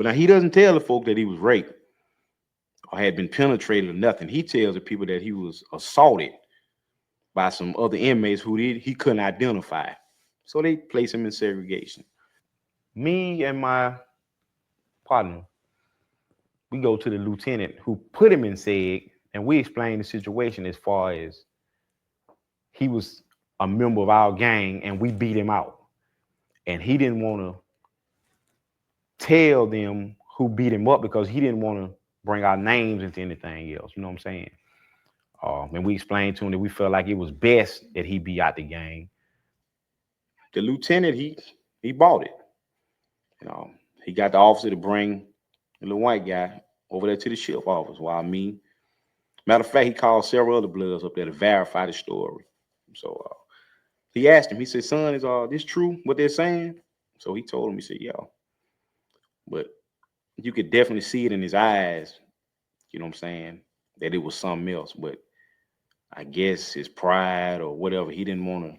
But now he doesn't tell the folk that he was raped or had been penetrated or nothing. He tells the people that he was assaulted by some other inmates who he couldn't identify. So they place him in segregation. Me and my partner, we go to the lieutenant who put him in seg, and we explain the situation as far as he was a member of our gang and we beat him out. And he didn't want to tell them who beat him up because he didn't want to bring our names into anything else. You know what I'm saying? And we explained to him that we felt like it was best that he be out the gang. The lieutenant, he bought it. You know, he got the officer to bring the little white guy over there to the shift office while matter of fact, he called several other bloods up there to verify the story. So he asked him, he said, son, is this true, what they're saying? So he told him, he said, yeah. But you could definitely see it in his eyes, you know what I'm saying, that it was something else. But I guess his pride or whatever, he didn't want to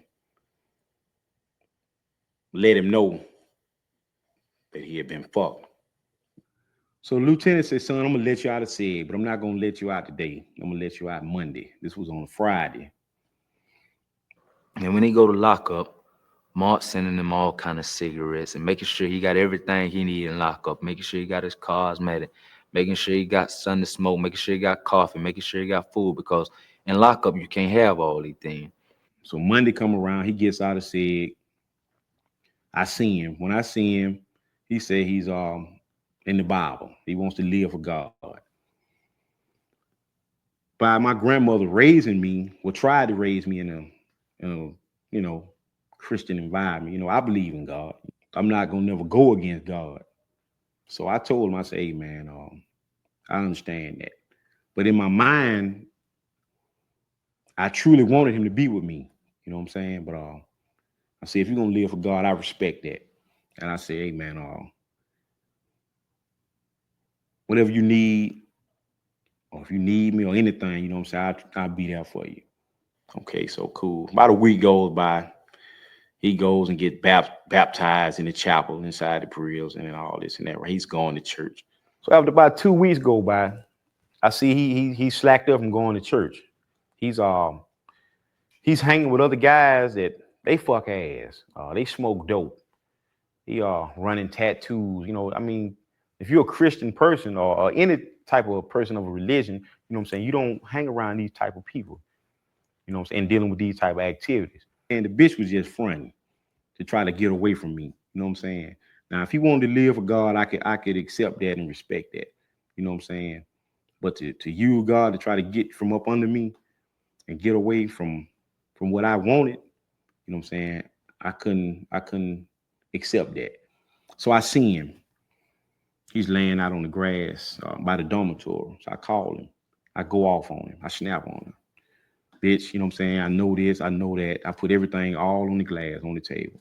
let him know that he had been fucked. So the lieutenant said, son, I'm going to let you out of SEG, but I'm not going to let you out today. I'm going to let you out Monday. This was on a Friday. And when he go to lockup, Mark sending him all kind of cigarettes and making sure he got everything he need in lockup, making sure he got his cosmetic, making sure he got something to smoke, making sure he got coffee, making sure he got food, because in lockup you can't have all these things. So Monday come around, he gets out of SEG. I see him. When I see him, he said he's in the Bible. He wants to live for God. By my grandmother raising me, tried to raise me in a Christian environment. I believe in God. I'm not gonna never go against God. So I told him, I said, hey man, I understand that. But in my mind, I truly wanted him to be with me. You know what I'm saying? But I said, if you're gonna live for God, I respect that. And I said, hey man, whatever you need, or if you need me or anything, you know what I'm saying, I'll be there for you. Okay, so cool. About a week goes by. He goes and gets baptized in the chapel inside the grills and all this and that. Right? He's going to church. So after about 2 weeks go by, I see he slacked up from going to church. He's hanging with other guys that they fuck ass. They smoke dope. He running tattoos. I mean, if you're a Christian person or any type of person of a religion, you know what I'm saying, you don't hang around these type of people. You know what I'm saying, dealing with these type of activities. And the bitch was just fronting to try to get away from me. You know what I'm saying? Now, if he wanted to live for God, I could accept that and respect that. You know what I'm saying? But to use God to try to get from up under me and get away from what I wanted, you know what I'm saying? I couldn't accept that. So I seen him. He's laying out on the grass by the dormitory. So I call him. I go off on him. I snap on him. Bitch, you know what I'm saying? I know this, I know that. I put everything all on the glass, on the table.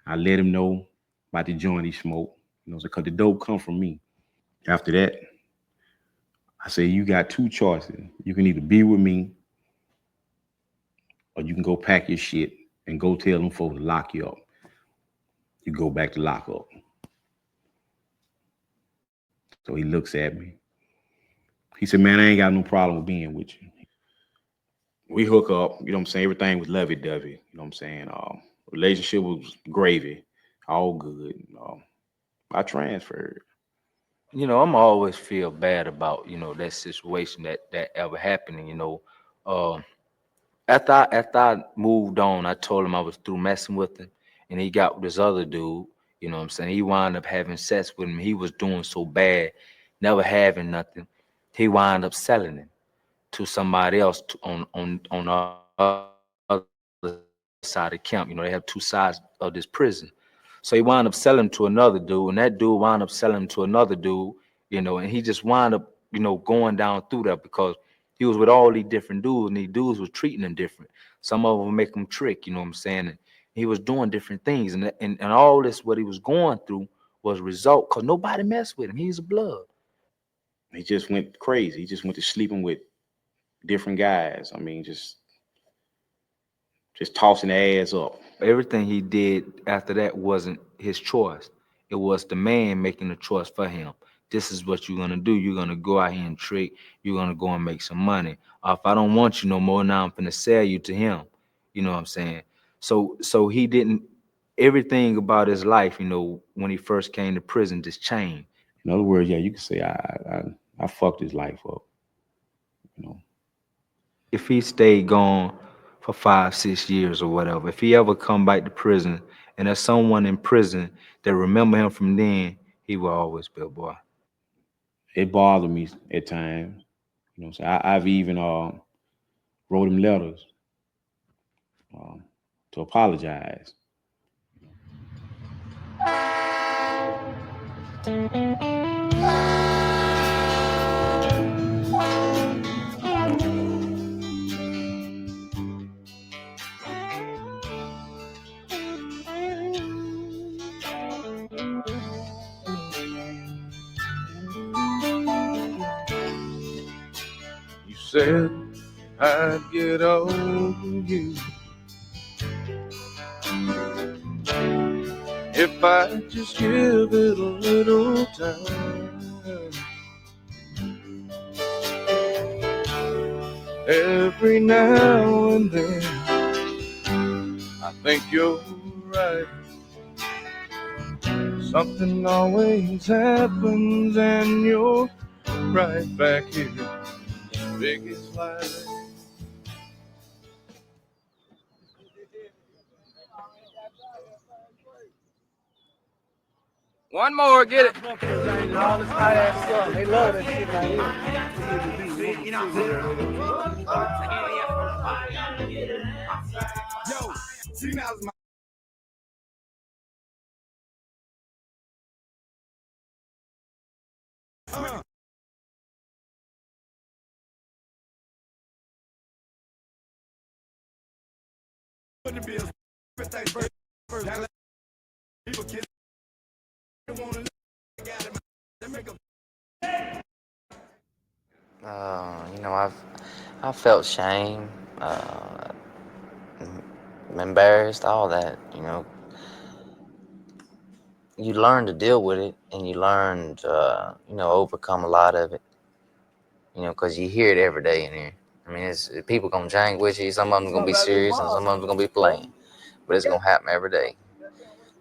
I let him know about the joint he smoked, because the dope come from me. After that, I say, you got two choices. You can either be with me or you can go pack your shit and go tell them folks to lock you up. You go back to lock up. So he looks at me. He said, man, I ain't got no problem with being with you. We hook up, you know what I'm saying? Everything was lovey-dovey, you know what I'm saying? Relationship was gravy, all good. I transferred. I'm always feel bad about, that situation that ever happening, After I moved on, I told him I was through messing with him, and he got with this other dude. You know what I'm saying? He wound up having sex with him. He was doing so bad, never having nothing. He wound up selling it to somebody else on the other side of camp. They have two sides of this prison. So he wound up selling to another dude, and that dude wound up selling to another dude. And he just wound up, going down through that because he was with all these different dudes, and these dudes was treating him different. Some of them make him trick, you know what I'm saying? And he was doing different things, and all this, what he was going through was a result because nobody messed with him. He's a blood. He just went crazy. He just went to sleeping with different guys. I mean, just tossing the ass up. Everything he did after that wasn't his choice. It was the man making the choice for him. This is what you're gonna do. You're gonna go out here and trick. You're gonna go and make some money. Or if I don't want you no more, now I'm gonna sell you to him. You know what I'm saying? So he didn't. Everything about his life, when he first came to prison, just changed. In other words, yeah, you can say I fucked his life up. You know, If he stayed gone for 5, 6 years or whatever, if he ever come back to prison and there's someone in prison that remember him from then, he will always be a boy. it bothered me at times. So I've even wrote him letters um, to apologize. You said I'd get over you if I just give it a little time. Every now and then I think you're right. Something always happens and you're right back here, big as life. One more, get it. I felt shame, embarrassed, all that. You learn to deal with it, and you learn to, overcome a lot of it. Because you hear it every day in here. I mean, it's people gonna jank with you. Some of them gonna be serious, and some of them gonna be playing. But it's gonna happen every day.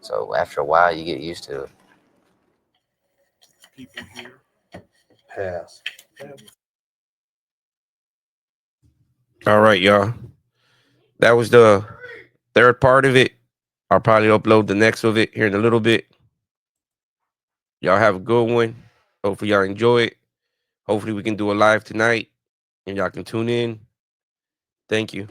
So after a while, you get used to it. Pass. All right, y'all. That was the third part of it. I'll probably upload the next of it here in a little bit. Y'all have a good one. Hopefully y'all enjoy it. Hopefully we can do a live tonight and y'all can tune in. Thank you.